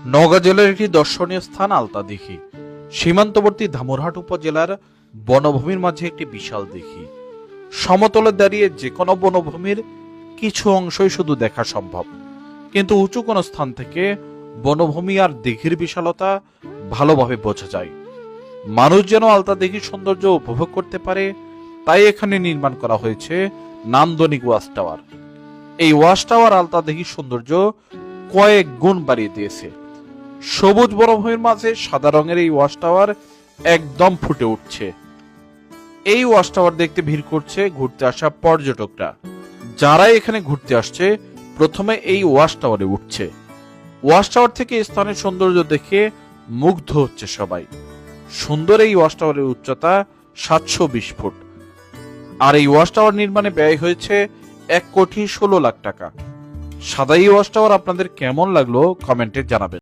নওগাঁ জেলার একটি দর্শনীয় স্থান আলতাদিঘি। সীমান্তবর্তী ধামুরহাট উপজেলার বনভূমির মাঝে একটি বিশাল দিঘি। সমতলে দাঁড়িয়ে যে কোনো বনভূমির কিছু অংশই শুধু দেখা সম্ভব, কিন্তু উঁচু কোনো স্থান থেকে বনভূমি আর দিঘির বিশালতা ভালোভাবে বোঝা যায়। মানুষ যেন আলতাদিঘির সৌন্দর্য উপভোগ করতে পারে, তাই এখানে নির্মাণ করা হয়েছে নান্দনিক ওয়াচ টাওয়ার। এই ওয়াচ টাওয়ার আলতাদিঘির সৌন্দর্য কয়েক গুণ বাড়িয়ে দিয়েছে। সবুজ বনভূমির মাঝে সাদা রঙের এই ওয়াচ টাওয়ার একদম ফুটে উঠছে। এই ওয়াচ টাওয়ার দেখতে ভিড় করছে ঘুরতে আসা পর্যটকরা। যারা এখানে ঘুরতে আসছে প্রথমে এই ওয়াচ টাওয়ারে উঠছে। ওয়াচ টাওয়ার থেকে স্থানের সৌন্দর্য দেখে মুগ্ধ হচ্ছে সবাই। সুন্দর এই ওয়াচ টাওয়ারের উচ্চতা 720 ফুট, আর এই ওয়াচ টাওয়ার নির্মাণে ব্যয় হয়েছে 1,16,00,000 টাকা। সাদা এই ওয়াচ টাওয়ার আপনাদের কেমন লাগলো কমেন্টে জানাবেন।